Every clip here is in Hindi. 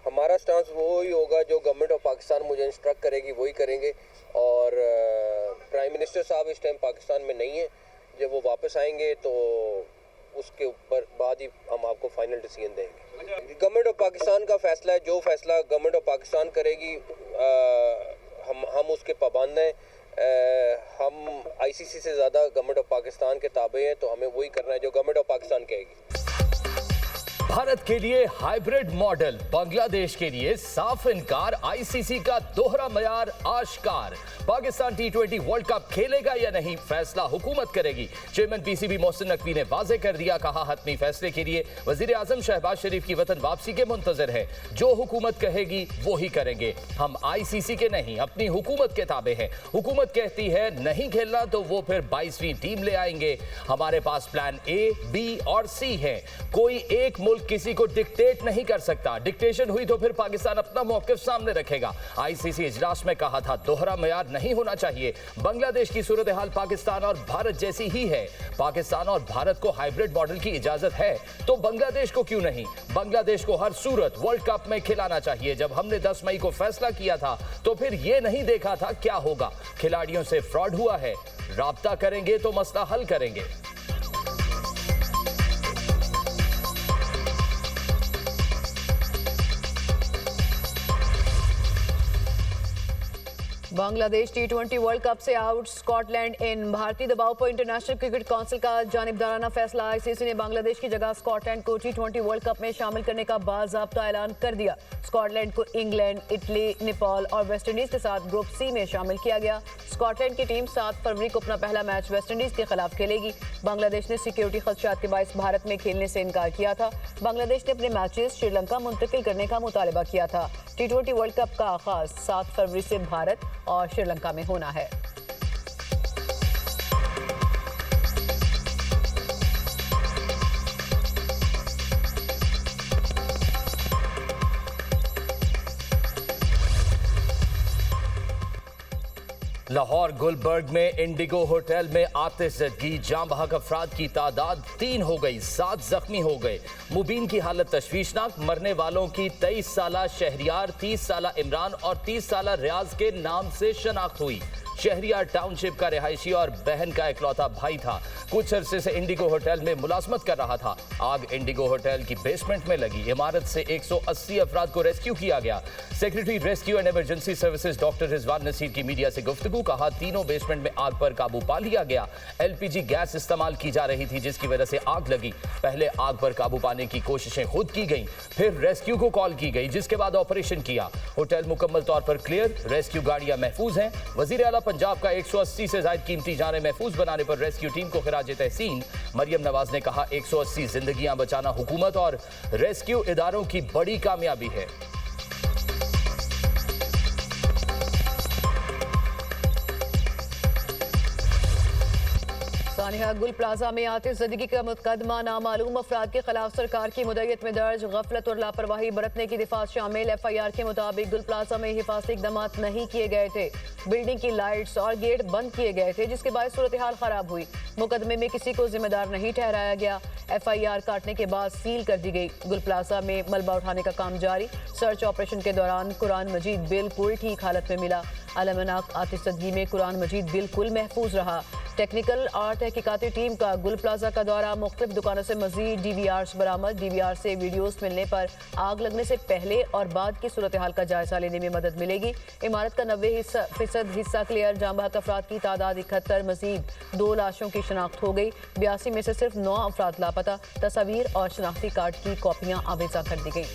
हमारा स्टांस वो ही होगा, जो गवर्नमेंट ऑफ पाकिस्तान मुझे इंस्ट्रक्ट करेगी वही करेंगे। और प्राइम मिनिस्टर साहब इस टाइम पाकिस्तान में नहीं है, जब वो वापस आएंगे तो उसके ऊपर बाद ही हम आपको फाइनल डिसीजन देंगे। गवर्नमेंट ऑफ पाकिस्तान का फैसला है, जो फैसला गवर्नमेंट ऑफ पाकिस्तान करेगी हम उसके पाबंद हैं। हम आईसीसी से ज़्यादा गवर्नमेंट ऑफ पाकिस्तान के ताबे हैं, तो हमें वही करना है जो गवर्नमेंट ऑफ पाकिस्तान कहेगी। भारत के लिए हाइब्रिड मॉडल, बांग्लादेश के लिए साफ इनकार, आईसीसी का दोहरा मयार आश्कार। पाकिस्तान टी20 वर्ल्ड कप खेलेगा या नहीं, फैसला हुकूमत करेगी। चेयरमैन पीसीबी मोहसिन नकवी ने वाजे कर दिया, कहा हतमी फैसले के लिए वजीर आजम शहबाज शरीफ की वतन वापसी के मुंतजर है। जो हुकूमत कहेगी वो ही करेंगे। हम आईसीसी के नहीं, अपनी हुकूमत के ताबे हैं। हुकूमत कहती है नहीं खेलना तो वो फिर 22वीं टीम ले आएंगे। हमारे पास प्लान ए, बी और सी है। कोई एक मुल्क किसी को डिक्टेट नहीं कर सकता। डिक्टेशन हुई तो फिर पाकिस्तान अपना मौकिफ सामने रखेगा। आईसीसी इजलास में कहा था दोहरा मयार नहीं होना चाहिए। बांग्लादेश की सूरत हाल पाकिस्तान और भारत जैसी ही है। पाकिस्तान और भारत को हाइब्रिड मॉडल की इजाजत है तो बांग्लादेश को क्यों नहीं? बांग्लादेश को हर सूरत वर्ल्ड कप में खिलाना चाहिए। जब हमने 10 मई को फैसला किया था तो फिर यह नहीं देखा था क्या होगा। खिलाड़ियों से फ्रॉड हुआ है, राब्ता करेंगे तो मसला हल करेंगे। बांग्लादेश टी20 वर्ल्ड कप से आउट, स्कॉटलैंड इन। भारतीय दबाव पर इंटरनेशनल क्रिकेट काउंसिल का जानिबदाराना फैसला। आईसीसी ने बांग्लादेश की जगह स्कॉटलैंड को टी20 वर्ल्ड कप में शामिल करने का बाज़ाब्ता ऐलान कर दिया। स्कॉटलैंड को इंग्लैंड, इटली, नेपाल और वेस्टइंडीज के साथ ग्रुप सी में शामिल किया गया। स्कॉटलैंड की टीम 7 फरवरी को अपना पहला मैच वेस्टइंडीज के खिलाफ खेलेगी। बांग्लादेश ने सिक्योरिटी खदशात के बायस भारत में खेलने से इनकार किया था। बांग्लादेश ने अपने मैचेस श्रीलंका मुंतकिल करने का मुतालबा किया था। टी20 वर्ल्ड कप का आगाज 7 फरवरी से भारत और श्रीलंका में होना है। लाहौर गुलबर्ग में इंडिगो होटल में आतिशज़दगी, जाम बहक अफराद की तादाद 3 हो गई, 7 जख्मी हो गए। मुबीन की हालत तशवीशनाक। मरने वालों की 23 साला शहरियार, 30 साला इमरान और 30 साला रियाज के नाम से शनाख्त हुई। शहरियार टाउनशिप का रिहायशी और बहन का इकलौता भाई था। कुछ अरसे से इंडिगो होटल में मुलाजमत कर रहा था। आग इंडिगो होटल की बेसमेंट में लगी। इमारत से 180 अफराद को रेस्क्यू किया गया। Secretary rescue and emergency services doctor Rizwan Naseer की मीडिया से गुफ्तगू, कहा तीनों बेसमेंट में आग पर काबू पा लिया गया। एलपीजी गैस इस्तेमाल की जा रही थी जिसकी वजह से आग लगी। पहले आग पर काबू पाने की कोशिशें खुद की गई, फिर रेस्क्यू को कॉल की गई जिसके बाद ऑपरेशन किया। होटल मुकम्मल तौर पर क्लियर, रेस्क्यू गाड़ियां महफूज हैं। वजीर आला पंजाब का 180 से ज्यादा कीमती जानें महफूज बनाने पर रेस्क्यू टीम को खिराजे तहसीन। मरियम नवाज ने कहा 180 जिंदगियां बचाना हुकूमत और रेस्क्यू इदारों की बड़ी कामयाबी है। सानिया गुल प्लाजा में आतिशज़दगी का मुकदमा नामालूम अफराद के खिलाफ सरकार की मुद्दत में दर्ज। गफलत और लापरवाही बरतने की दिफात शामिल। एफआईआर के मुताबिक गुल प्लाजा में हिफाजती इक़दाम नहीं किए गए थे। बिल्डिंग की लाइट्स और गेट बंद किए गए थे जिसके बाद सूरत हाल खराब हुई। मुकदमे में किसी को जिम्मेदार नहीं ठहराया गया। एफआईआर काटने के बाद सील कर दी गई। गुल प्लाजा में मलबा उठाने का काम जारी। सर्च ऑपरेशन के दौरान कुरान मजीद बिल्कुल ठीक हालत में मिला। अलमनाक आतिशज़दगी में कुरान मजीद बिल्कुल महफूज रहा। टेक्निकल और तहकीकाती टीम का गुल प्लाजा का दौरा, मुख्तलिफ दुकानों से मजीद डीवीआर्स बरामद। डीवीआर से वीडियोस मिलने पर आग लगने से पहले और बाद की सूरत हाल का जायजा लेने में मदद मिलेगी। इमारत का 90% हिस्सा क्लियर। जाम बहक अफराद की तादाद 71, मजीद 2 लाशों की शनाख्त हो गई। 82 में से सिर्फ 9 अफराद लापता। तस्वीर और शनाख्ती कार्ड की कॉपियाँ आवेजा कर दी गई।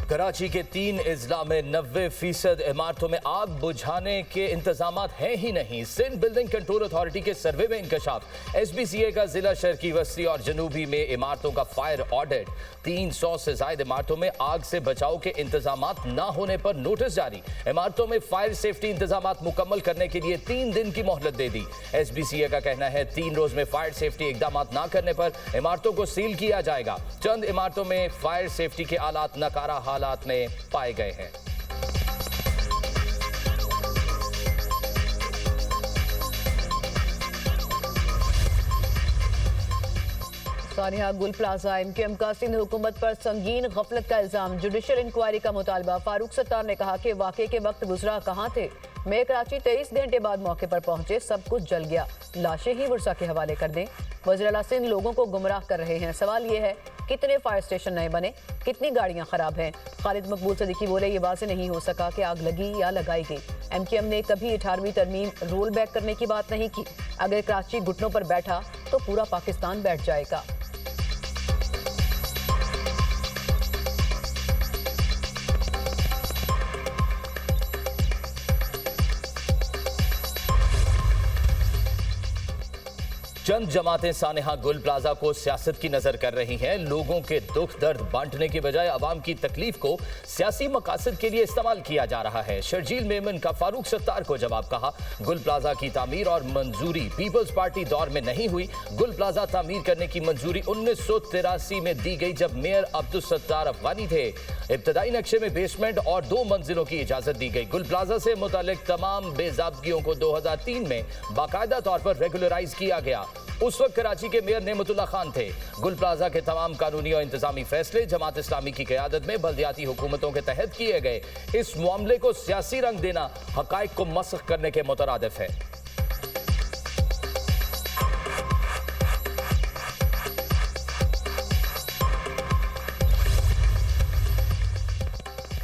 कराची के 3 अजला में 90% इमारतों में आग बुझाने के इंतजामात हैं ही नहीं। सिंध बिल्डिंग कंट्रोल अथॉरिटी के सर्वे में इंकशाफ। एसबीसीए का जिला शर्की वस्ती और जनूबी में इमारतों का फायर ऑडिट। 300 से ज्यादा इमारतों में आग से बचाव के इंतजामात न होने पर नोटिस जारी। इमारतों में फायर सेफ्टी इंतजामात मुकम्मल करने के लिए 3 दिन की मोहलत दे दी। एसबीसीए का कहना है 3 रोज में फायर सेफ्टी इकदामात न करने पर इमारतों को सील किया जाएगा। चंद इमारतों में फायर सेफ्टी के आलात नकारा हालात में पाए गए हैं। सानिया गुल प्लाजा एमक्यूएम का सिंध हुकूमत पर संगीन गफलत का इल्जाम, जुडिशियल इंक्वायरी का मुतालबा। फारूक सत्तार ने कहा कि वाकये के वक्त गुजरा कहां थे। मेयर कराची 23 घंटे बाद मौके पर पहुंचे, सब कुछ जल गया, लाशें ही वर्षा के हवाले कर दें। वज़ीर आला सिंध लोगों को गुमराह कर रहे हैं। सवाल ये है कितने फायर स्टेशन नए बने, कितनी गाड़ियां खराब हैं। खालिद मकबूल सदीकी बोले ये वाज़ेह नहीं हो सका कि आग लगी या लगाई गई। एमक्यूएम ने कभी 18वीं तरमीम रोल बैक करने की बात नहीं की। अगर कराची घुटनों पर बैठा तो पूरा पाकिस्तान बैठ जाएगा। चंद जमातें सानेहा गुल प्लाजा को सियासत की नजर कर रही हैं। लोगों के दुख दर्द बांटने के बजाय अवाम की तकलीफ को सियासी मकासद के लिए इस्तेमाल किया जा रहा है। शर्जील मेमन का फारूक सत्तार को जवाब। कहा गुल प्लाजा की तामीर और मंजूरी पीपल्स पार्टी दौर में नहीं हुई। गुल प्लाजा तामीर करने की मंजूरी 1983 में दी गई जब मेयर अब्दुल सत्तार अफगानी थे। इब्तदाई नक्शे में बेसमेंट और 2 मंजिलों की इजाजत दी गई। गुल प्लाजा से मुतालिक तमाम बेज़ाब्तियों को 2003 में बाकायदा तौर पर रेगुलराइज किया गया। उस वक्त कराची के मेयर नेमतुल्लाह खान थे। गुल प्लाजा के तमाम कानूनी और इंतजामी फैसले जमात इस्लामी की क़यादत में बल्दियाती हुकूमतों के तहत किए गए। इस मामले को सियासी रंग देना हक़ाइक़ को मस्ख़ करने के मुतरादिफ है।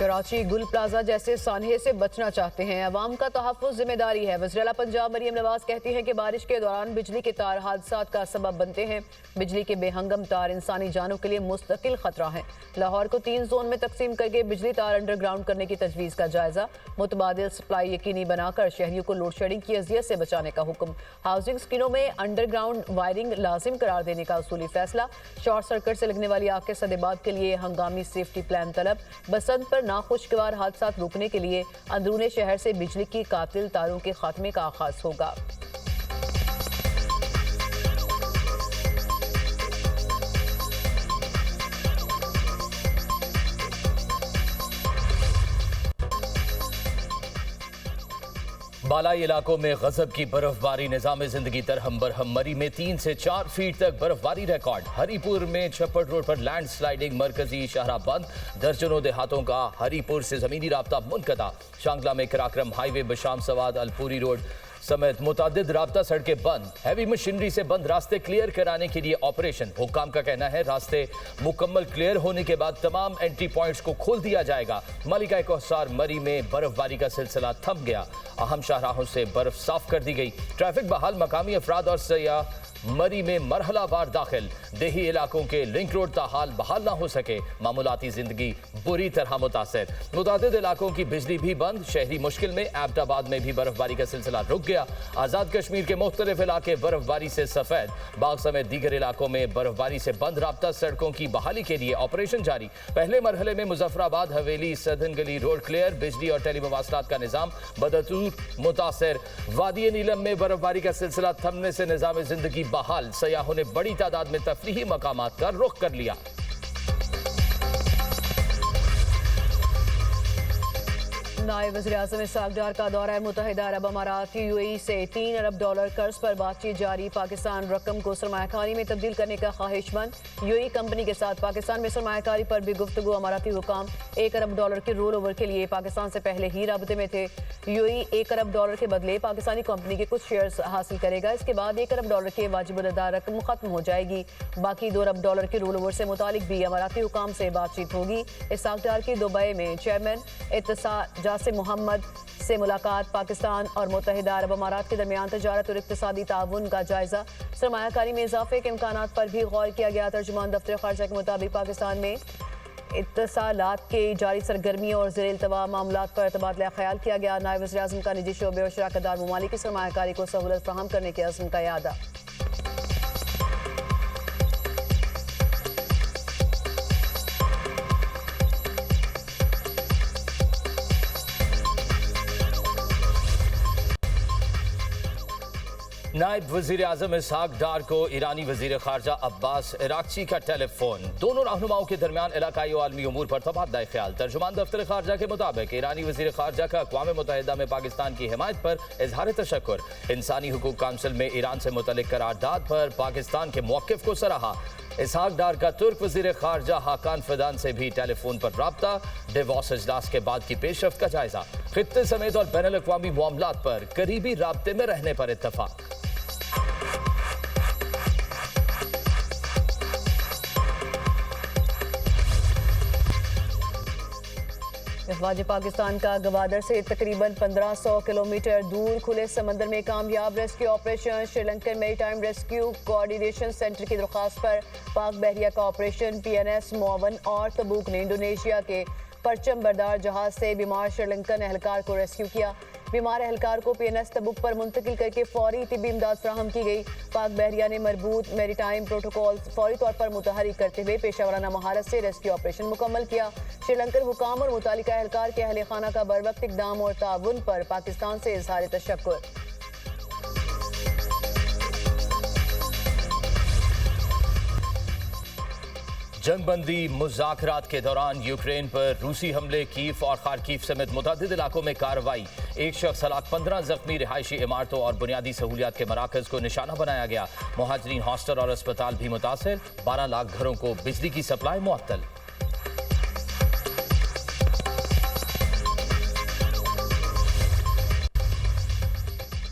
कराची गुल प्लाजा जैसे सानहे से बचना चाहते हैं। अवाम का तहफ़्फ़ुज़ जिम्मेदारी है। वज़ीर आला पंजाब मरियम नवाज कहती हैं कि बारिश के दौरान बिजली के तार हादसात का सबब बनते हैं। बिजली के बेहंगम तार इंसानी जानों के लिए मुस्तकिल खतरा है। लाहौर को 3 जोन में तकसीम करके बिजली तार अंडरग्राउंड करने की तजवीज़ का जायजा। मुतबादिल सप्लाई यकीनी बनाकर शहरियों को लोड शेडिंग की अजियत से बचाने का हुक्म। हाउसिंग स्कीमों में अंडरग्राउंड वायरिंग लाजिम करार देने का उसूली फैसला। शॉर्ट सर्किट से लगने वाली आग के सदेबाद के लिए हंगामी सेफ्टी प्लान तलब। बसंत पर नाखुशगवार हादसात रोकने के लिए अंदरूने शहर से बिजली की कातिल तारों के खात्मे का आगाज होगा। बालाई इलाकों में गजब की बर्फबारी, निजाम जिंदगी तरहम बरहम। मरी में 3 से 4 फीट तक बर्फबारी रिकॉर्ड। हरीपुर में छप्पड़ रोड पर लैंड स्लाइडिंग, मरकजी शाहरा बंद। दर्जनों देहातों का हरीपुर से जमीनी राब्ता मुनक़ता। शांगला में कराक्रम हाईवे, बशाम सवाद अलपुरी रोड समेत मुतादिद राब्ता सड़कें बंद। हैवी मशीनरी से बंद रास्ते क्लियर कराने के लिए ऑपरेशन। हुक्काम का कहना है रास्ते मुकम्मल क्लियर होने के बाद तमाम एंट्री पॉइंट्स को खोल दिया जाएगा। मलिका कोहसार मरी में बर्फबारी का सिलसिला थम गया। अहम शाहराहों से बर्फ साफ कर दी गई। ट्रैफिक बहाल। मकामी अफराद और सयाह मरी में मरहलावार दाखिल। देही इलाकों के लिंक रोड ताहाल बहाल ना हो सके। मामूलाती जिंदगी बुरी तरह मुतासर। मुतादिद इलाकों की बिजली भी बंद। शहरी मुश्किल में। एबटाबाद में भी बर्फबारी का सिलसिला रुक गया। आज़ाद कश्मीर के मुख्तलिफ इलाके बर्फबारी से सफेद। बाग समेत दीगर इलाकों में बर्फबारी से बंद राब्ता सड़कों की बहाली के लिए ऑपरेशन जारी। पहले मरहले में मुजफ्फराबाद हवेली सदन गली रोड क्लियर। बिजली और टेलीमवासलात का निजाम बदतूर मुतासर। वादी नीलम में बर्फबारी का सिलसिला थमने से निजाम जिंदगी बहाल। सयाहों ने बड़ी तादाद में तफरीही मकामात का रुख कर लिया। नायब वज़ीर-ए-आज़म इसहाक डार का दौरा मुत्तहिदा अरब अमारात यूएई से $3 अरब कर्ज पर बातचीत जारी। पाकिस्तान रकम को सरमायाकारी में तब्दील करने का ख्वाहिशमंद। यूएई कंपनी के साथ पाकिस्तान में सरमायाकारी पर भी गुफ्तगू। अमाराती हुकाम $1 अरब के रोल ओवर के लिए पाकिस्तान से पहले ही राब्ते में थे। यूएई $1 अरब के बदले पाकिस्तानी कंपनी के कुछ शेयर्स हासिल करेगा। इसके बाद $1 अरब के वाजिब अदा रकम खत्म हो जाएगी। बाकी $2 अरब के रोल ओवर से मुतालिक भी अमाराती हुकाम से बातचीत होगी। इसहाक डार की दुबई में चेयरमैन इत्तेसाल जासिम मोहम्मद से मुलाकात। पाकिस्तान और मुत्तहिदा अरब अमारात के दरमियान तजारत और इक्तिसादी ताउन का जायजा। सरमायाकारी में इजाफे के इम्कानात पर भी गौर किया गया। तर्जुमान दफ्तर खारजा के मुताबिक पाकिस्तान में इत्तिसालात के जारी सरगर्मियों और ज़ेर इल्तवा मामलात पर तबादला ख्याल किया गया। नायब वज़ीर-ए-आज़म का निजी शोबे और शराकतदार ममालिक की सरमायाकारी को सहूलत फराहम करने के अज़्म का यादा। नायब वज़ीर आज़म इसहाक डार को ईरानी वज़ीर ख़ारजा अब्बास इराक़ची का टेलीफोन। दोनों रहनुमाओं के दरमियान इलाकाई और आलमी उमूर पर तबादला ख्याल। तर्जुमान दफ्तर ख़ारजा के मुताबिक ईरानी वज़ीर ख़ारजा का अक़वाम मुत्तहिदा में पाकिस्तान की हिमायत पर इजहार तशक्कुर। इंसानी हुकूक काउंसिल में ईरान से मुतल्लिक़ करारदाद पर पाकिस्तान के मौक़िफ़ को सराहा। इसहाक डार का तुर्क वजीर खारजा हाकान फिदान से भी टेलीफोन पर राब्ता। डिवोर्स इजलास के बाद की पेशरफ्त का जायजा। खित्ते समेत और बैनुल अक़वामी मामलात पर करीबी राब्ते में रहने पर इत्तफाक। अफवाज पाकिस्तान का गवादर से तकरीबन 1500 किलोमीटर दूर खुले समंदर में कामयाब rescue operation. Sri Lankan maritime rescue coordination centre की दरख्वास्त पर पाक बहरिया का ऑपरेशन PNS मोवन और तबूक ने इंडोनेशिया के परचम बरदार जहाज से बीमार श्रीलंकन एहलकार को रेस्क्यू किया। बीमार एहलकार को PNS तबुक पर मुंतकिल करके फौरी तिब्बी इमदाद फराहम की गई। पाक बहरिया ने मरबूत मैरीटाइम प्रोटोकॉल फौरी तौर पर मुतहरिक करते हुए पेशावराना महारत से रेस्क्यू ऑपरेशन मुकम्मल किया। श्रीलंकन हुकाम और मुतालिका एहलकार के अहले खाना का बरवक्त इकदाम और ताउन पर पाकिस्तान से इजहार तशक्कुर। जंगबंदी मुज़ाकरात के दौरान यूक्रेन पर रूसी हमले कीव और खार्किव समेत मुतअद्दिद इलाकों में कार्रवाई। एक शख्स हलाक, 15 जख्मी। रिहायशी इमारतों और बुनियादी सहूलियात के मराकज को निशाना बनाया गया। मुहाजिरीन हॉस्टल और अस्पताल भी मुतासर। 12 लाख घरों को बिजली की सप्लाई मुअत्तल।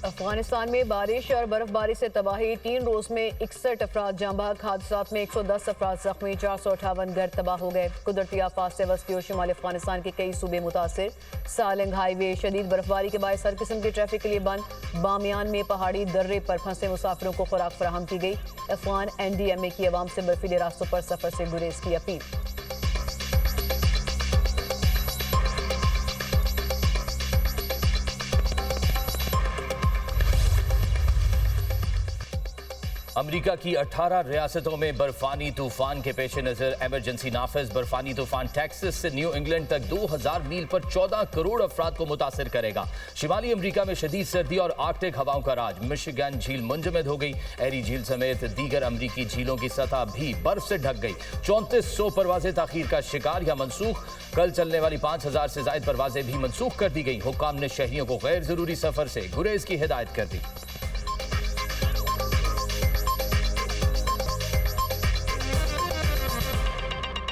अफगानिस्तान में बारिश और बर्फबारी से तबाही। 3 रोज में 61 अफराद जांबाग। हादसात में 110 अफराद जख्मी। 458 घर तबाह हो गए। कुदरती आफात से वस्ती और शुमाली अफगानिस्तान के कई सूबे मुतासिर। सालंग हाईवे शदीद बर्फबारी के बायस हर किस्म की ट्रैफिक के लिए बंद। बामियान में पहाड़ी दर्रे पर फंसे मुसाफिरों को खुराक फराहम की गई। अफगान NDMA की आवाम से बर्फीले रास्तों पर सफर से गुरेज की अपील। अमेरिका की 18 रियासतों में बर्फानी तूफान के पेश नजर इमरजेंसी नाफिज। बर्फानी तूफान टेक्सास से न्यू इंग्लैंड तक 2000 मील पर 14 करोड़ अफराद को मुतासिर करेगा। शिमाली अमेरिका में शदीद सर्दी और आर्कटिक हवाओं का राज। मिशिगन झील मुंजमद हो गई। एरी झील समेत दीगर अमरीकी झीलों की सतह भी बर्फ से ढक गई। 3400 परवाजें ताखीर का शिकार या मनसूख। कल चलने वाली 5000 से ज्यादा परवाजें भी मनसूख कर दी गई। हुक्काम ने शहरियों को गैर जरूरी सफर से गुरेज की हिदायत कर दी।